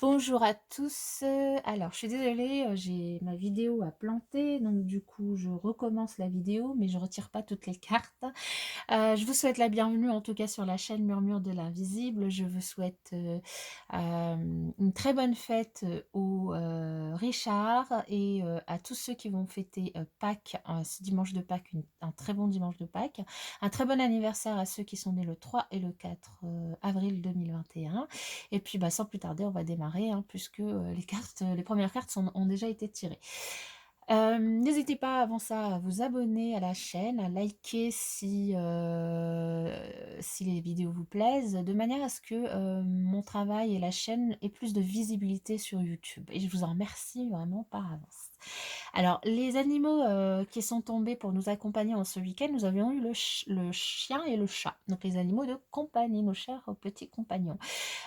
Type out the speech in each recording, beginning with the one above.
Bonjour à tous. Alors, je suis désolée, j'ai ma vidéo a planté, donc du coup, je recommence la vidéo, mais je retire pas toutes les cartes. Je vous souhaite la bienvenue, en tout cas, sur la chaîne Murmure de l'Invisible. Je vous souhaite une très bonne fête au Richard et à tous ceux qui vont fêter Pâques, ce dimanche de Pâques, un très bon dimanche de Pâques. Un très bon anniversaire à ceux qui sont nés le 3 et le 4 avril 2021. Et puis, bah, sans plus tarder, on va démarrer, hein, puisque les premières cartes ont déjà été tirées. N'hésitez pas avant ça à vous abonner à la chaîne, à liker si les vidéos vous plaisent, de manière à ce que mon travail et la chaîne aient plus de visibilité sur YouTube. Et je vous en remercie vraiment par avance. Alors, les animaux qui sont tombés pour nous accompagner en ce week-end, nous avions eu le chien et le chat, donc les animaux de compagnie, nos chers petits compagnons.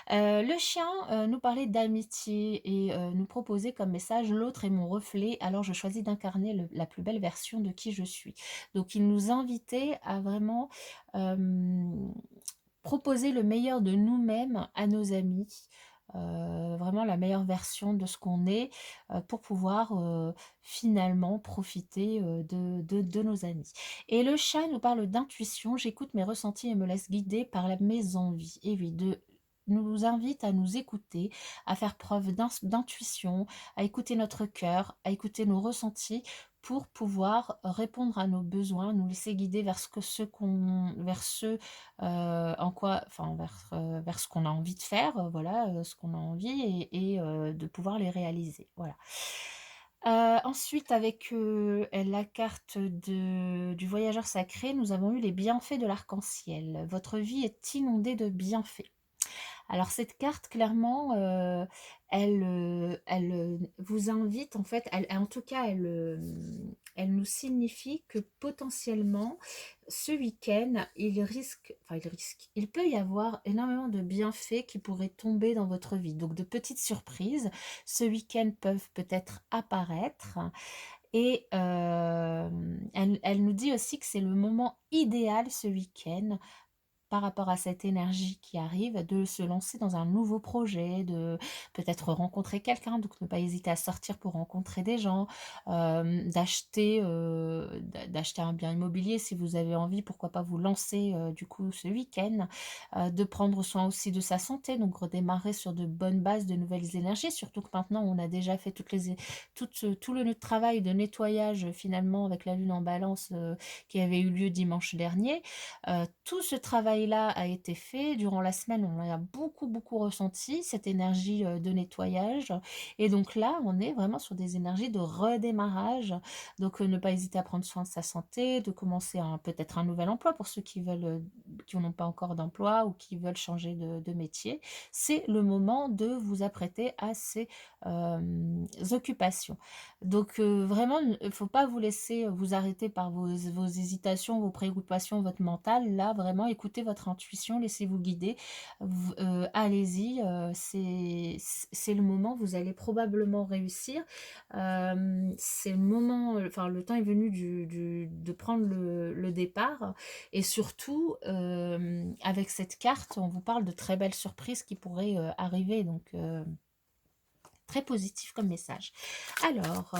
Le chien nous parlait d'amitié et nous proposait comme message: «L'autre est mon reflet, alors je choisis d'incarner la plus belle version de qui je suis». Donc il nous invitait à vraiment proposer le meilleur de nous-mêmes à nos amis, vraiment la meilleure version de ce qu'on est, pour pouvoir finalement profiter de nos amis. Et le chat nous parle d'intuition: «J'écoute mes ressentis et me laisse guider par mes envies». Et oui, nous invite à nous écouter, à faire preuve d'intuition, à écouter notre cœur, à écouter nos ressentis pour pouvoir répondre à nos besoins, nous laisser guider vers vers ce en quoi, enfin vers ce qu'on a envie de faire, voilà, ce qu'on a envie et de pouvoir les réaliser, voilà. Ensuite avec la carte du voyageur sacré, nous avons eu les bienfaits de l'arc-en-ciel. Votre vie est inondée de bienfaits. Alors cette carte clairement, elle vous invite en fait, en tout cas elle nous signifie que potentiellement ce week-end, il peut y avoir énormément de bienfaits qui pourraient tomber dans votre vie. Donc de petites surprises, ce week-end peuvent peut-être apparaître et elle nous dit aussi que c'est le moment idéal ce week-end par rapport à cette énergie qui arrive, de se lancer dans un nouveau projet, de peut-être rencontrer quelqu'un, donc ne pas hésiter à sortir pour rencontrer des gens, d'acheter un bien immobilier si vous avez envie, pourquoi pas vous lancer du coup ce week-end, de prendre soin aussi de sa santé, donc redémarrer sur de bonnes bases, de nouvelles énergies, surtout que maintenant on a déjà fait tout le travail de nettoyage finalement avec la lune en balance qui avait eu lieu dimanche dernier. Tout ce travail-là a été fait. Durant la semaine, on a beaucoup, beaucoup ressenti cette énergie de nettoyage. Et donc là, on est vraiment sur des énergies de redémarrage. Donc, ne pas hésiter à prendre soin de sa santé, de commencer peut-être un nouvel emploi pour ceux qui veulent, qui n'ont pas encore d'emploi ou qui veulent changer de métier. C'est le moment de vous apprêter à ces occupations. Donc vraiment, il ne faut pas vous laisser vous arrêter par vos hésitations, vos préoccupations, votre mental. Là, vraiment, écoutez votre intuition, laissez-vous guider. Allez-y, c'est le moment, vous allez probablement réussir. C'est le moment, enfin le temps est venu de prendre le départ. Et surtout, avec cette carte, on vous parle de très belles surprises qui pourraient arriver. Donc, très positif comme message. Alors,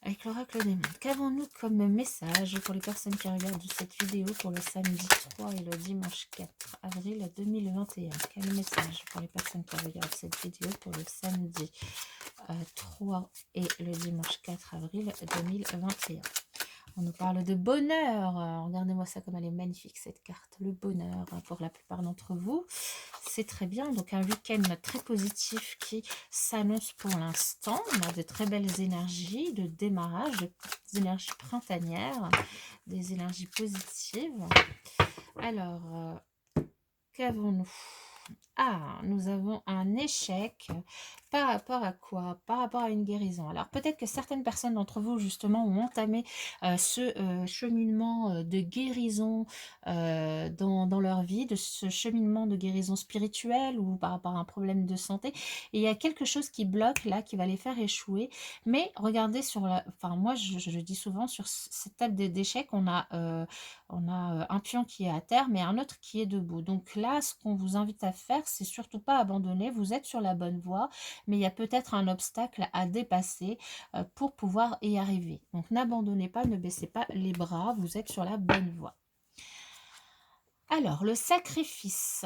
avec l'oracle des mondes, qu'avons-nous comme message pour les personnes qui regardent cette vidéo pour le samedi 3 et le dimanche 4 avril 2021? Quel message pour les personnes qui regardent cette vidéo pour le samedi 3 et le dimanche 4 avril 2021? On nous parle de bonheur. Regardez-moi ça comme elle est magnifique cette carte. Le bonheur pour la plupart d'entre vous. C'est très bien. Donc un week-end très positif qui s'annonce pour l'instant. On a de très belles énergies de démarrage, des énergies printanières, des énergies positives. Alors, qu'avons-nous? Ah, nous avons un échec. Par rapport à quoi? Par rapport à une guérison. Alors peut-être que certaines personnes d'entre vous justement ont entamé ce cheminement de guérison dans leur vie, de ce cheminement de guérison spirituelle ou par rapport à un problème de santé. Et il y a quelque chose qui bloque là, qui va les faire échouer. Mais regardez sur la... Enfin moi je dis souvent sur cette table d'échecs, on a un pion qui est à terre mais un autre qui est debout. Donc là ce qu'on vous invite à faire, c'est surtout pas abandonner, vous êtes sur la bonne voie, mais il y a peut-être un obstacle à dépasser pour pouvoir y arriver. Donc n'abandonnez pas, ne baissez pas les bras, vous êtes sur la bonne voie. Alors, le sacrifice,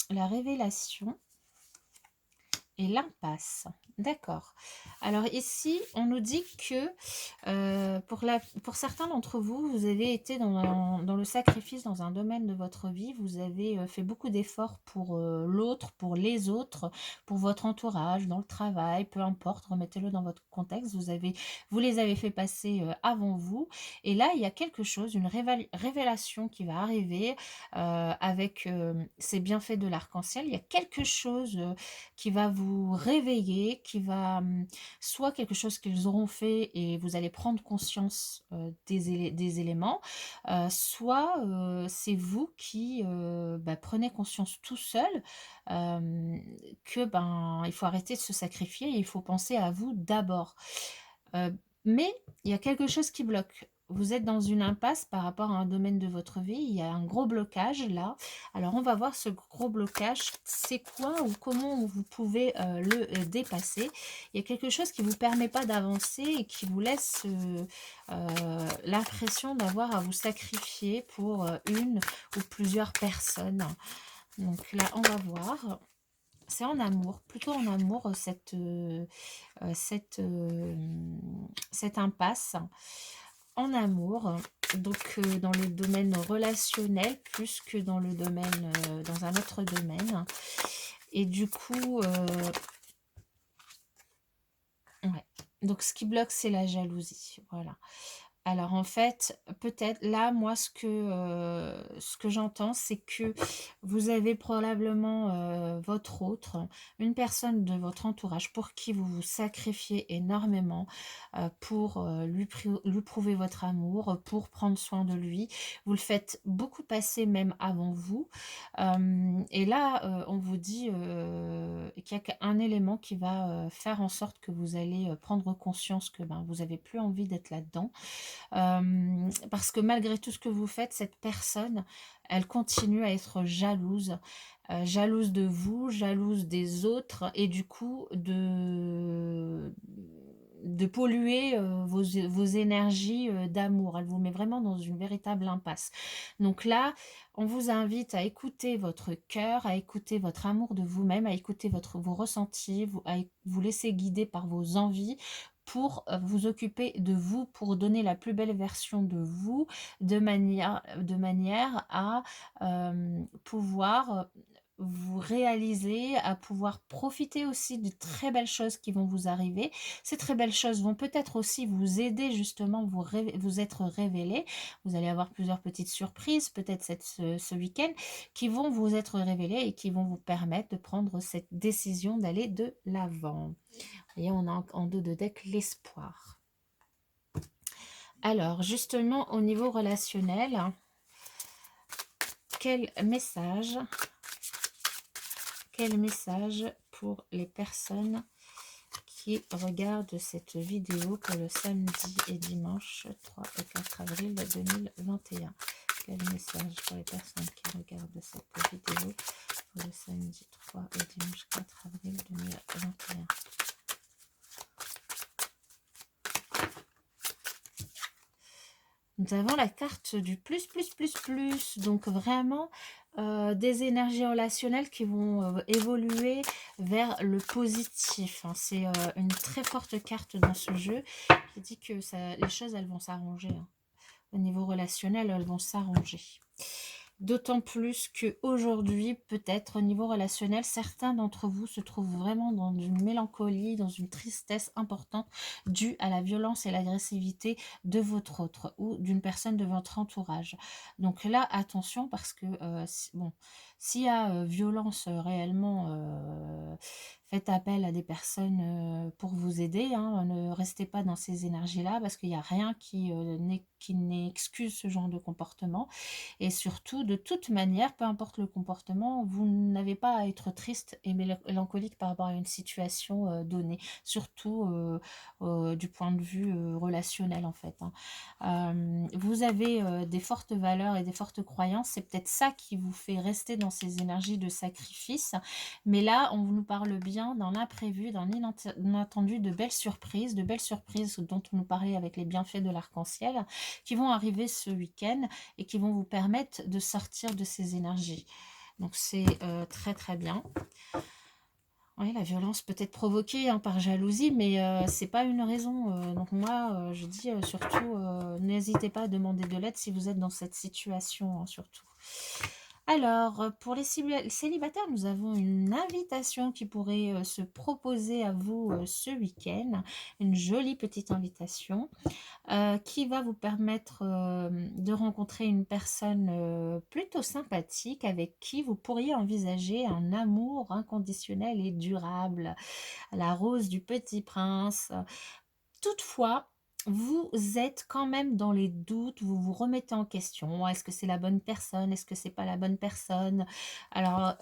la révélation et l'impasse. D'accord. Alors ici, on nous dit que pour certains d'entre vous, vous avez été dans le sacrifice dans un domaine de votre vie. Vous avez fait beaucoup d'efforts pour l'autre, pour les autres, pour votre entourage, dans le travail, peu importe, remettez-le dans votre contexte. Vous les avez fait passer avant vous. Et là, il y a quelque chose, une révélation qui va arriver avec ces bienfaits de l'arc-en-ciel. Il y a quelque chose qui va vous réveiller, qui va soit quelque chose qu'ils auront fait et vous allez prendre conscience des éléments, soit c'est vous qui prenez conscience tout seul que il faut arrêter de se sacrifier et il faut penser à vous d'abord. Mais il y a quelque chose qui bloque. Vous êtes dans une impasse par rapport à un domaine de votre vie. Il y a un gros blocage là. Alors, on va voir ce gros blocage. C'est quoi ou comment vous pouvez le dépasser. Il y a quelque chose qui ne vous permet pas d'avancer et qui vous laisse l'impression d'avoir à vous sacrifier pour une ou plusieurs personnes. Donc là, on va voir. C'est en amour, plutôt en amour, cette impasse en amour, donc dans le domaine relationnel plus que dans le domaine, dans un autre domaine. Et du coup, ouais. Donc ce qui bloque, c'est la jalousie. Voilà. Alors en fait, peut-être là, moi, ce que j'entends, c'est que vous avez probablement votre autre, une personne de votre entourage pour qui vous vous sacrifiez énormément pour lui prouver votre amour, pour prendre soin de lui. Vous le faites beaucoup passer même avant vous. Et là, on vous dit qu'il y a un élément qui va faire en sorte que vous allez prendre conscience que vous n'avez plus envie d'être là-dedans. Parce que malgré tout ce que vous faites, cette personne, elle continue à être jalouse. Jalouse de vous, jalouse des autres, et du coup de polluer vos énergies d'amour. Elle vous met vraiment dans une véritable impasse. Donc là, on vous invite à écouter votre cœur, à écouter votre amour de vous-même, à écouter vos ressentis, à vous laisser guider par vos envies pour vous occuper de vous, pour donner la plus belle version de vous, de manière à pouvoir vous réaliser, à pouvoir profiter aussi de très belles choses qui vont vous arriver. Ces très belles choses vont peut-être aussi vous aider justement, vous être révélées. Vous allez avoir plusieurs petites surprises, peut-être ce week-end, qui vont vous être révélées et qui vont vous permettre de prendre cette décision d'aller de l'avant. Et on a en dos de deck l'espoir. Alors, justement, au niveau relationnel, quel message pour les personnes qui regardent cette vidéo pour le samedi et dimanche 3 et 4 avril 2021? Quel message pour les personnes qui regardent cette vidéo pour le samedi 3 et dimanche 4 avril 2021? Nous avons la carte du plus, donc vraiment des énergies relationnelles qui vont évoluer vers le positif. Hein. C'est une très forte carte dans ce jeu qui dit que les choses, elles vont s'arranger. Hein. Au niveau relationnel, elles vont s'arranger. D'autant plus qu'aujourd'hui, peut-être au niveau relationnel, certains d'entre vous se trouvent vraiment dans une mélancolie, dans une tristesse importante due à la violence et l'agressivité de votre autre ou d'une personne de votre entourage. Donc là, attention parce que, bon, S'il y a, violence, réellement, faites appel à des personnes, pour vous aider, hein. Ne restez pas dans ces énergies-là parce qu'il y a rien qui n'excuse ce genre de comportement et surtout, de toute manière, peu importe le comportement, vous n'avez pas à être triste et mélancolique par rapport à une situation, donnée. Surtout, du point de vue, relationnel, en fait, hein. Vous avez, des fortes valeurs et des fortes croyances, c'est peut-être ça qui vous fait rester dans ces énergies de sacrifice. Mais là, on nous parle bien dans l'imprévu, dans l'inattendu, de belles surprises dont on nous parlait avec les bienfaits de l'arc-en-ciel, qui vont arriver ce week-end et qui vont vous permettre de sortir de ces énergies. Donc c'est, très, très bien. Oui, la violence peut être provoquée, hein, par jalousie, mais c'est pas une raison, donc moi, je dis, surtout, n'hésitez pas à demander de l'aide si vous êtes dans cette situation, hein, surtout. Alors, pour les célibataires, nous avons une invitation qui pourrait, se proposer à vous, ce week-end. Une jolie petite invitation qui va vous permettre, de rencontrer une personne, plutôt sympathique avec qui vous pourriez envisager un amour inconditionnel et durable. La rose du Petit Prince. Toutefois, vous êtes quand même dans les doutes, vous vous remettez en question. Est-ce que c'est la bonne personne? Est-ce que c'est pas la bonne personne? Alors,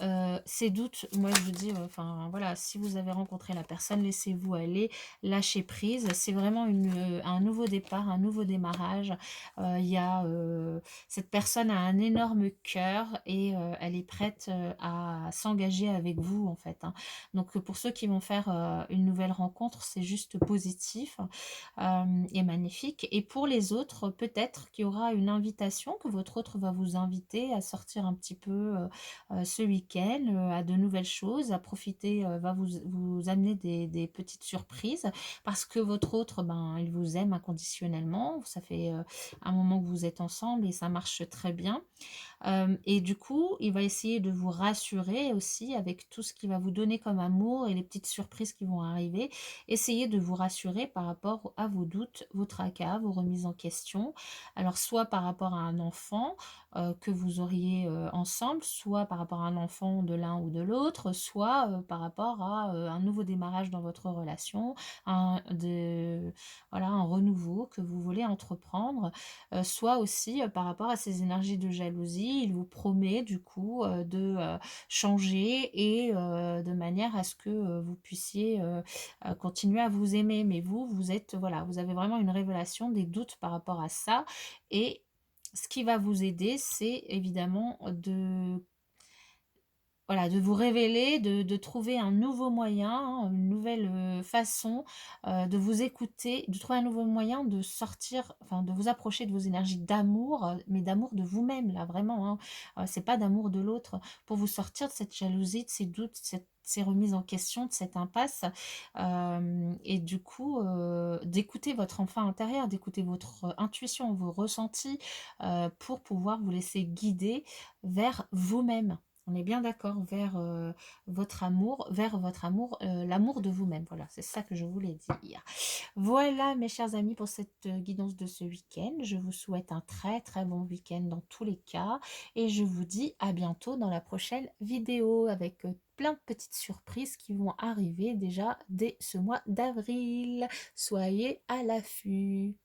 ces doutes, moi je vous dis, enfin voilà, si vous avez rencontré la personne, laissez-vous aller, lâchez prise. C'est vraiment un nouveau départ, un nouveau démarrage. Il y a, cette personne a un énorme cœur et elle est prête, à s'engager avec vous, en fait, hein. Donc, pour ceux qui vont faire, une nouvelle rencontre, c'est juste positif et magnifique. Et pour les autres, peut-être qu'il y aura une invitation, que votre autre va vous inviter à sortir un petit peu ce week-end, à de nouvelles choses, à profiter, va vous amener des petites surprises, parce que votre autre, ben, il vous aime inconditionnellement. Ça fait un moment que vous êtes ensemble et ça marche très bien. Et du coup, il va essayer de vous rassurer aussi avec tout ce qu'il va vous donner comme amour et les petites surprises qui vont arriver. Essayez de vous rassurer par rapport à vos doutes, vos tracas, vos remises en question. Alors soit par rapport à un enfant, que vous auriez, ensemble, soit par rapport à un enfant de l'un ou de l'autre, soit, par rapport à, un nouveau démarrage dans votre relation, voilà, un renouveau que vous voulez entreprendre. Soit aussi, par rapport à ces énergies de jalousie, il vous promet du coup, de, changer et de manière à ce que, vous puissiez, continuer à vous aimer. Mais vous, vous êtes voilà, vous avez vraiment une révélation, des doutes par rapport à ça et ce qui va vous aider, c'est évidemment de voilà, de vous révéler, de trouver un nouveau moyen, hein, une nouvelle, façon, de vous écouter, de trouver un nouveau moyen de sortir, enfin de vous approcher de vos énergies d'amour, mais d'amour de vous-même là, vraiment, hein. C'est pas d'amour de l'autre, pour vous sortir de cette jalousie, de ces doutes, ces remises en question, de cette impasse, hem et du coup, d'écouter votre enfant intérieur, d'écouter votre intuition, vos ressentis, pour pouvoir vous laisser guider vers vous-même. On est bien d'accord, vers votre amour, l'amour de vous-même. Voilà, c'est ça que je voulais dire. Voilà, mes chers amis, pour cette guidance de ce week-end. Je vous souhaite un très très bon week-end dans tous les cas et je vous dis à bientôt dans la prochaine vidéo avec plein de petites surprises qui vont arriver déjà dès ce mois d'avril. Soyez à l'affût.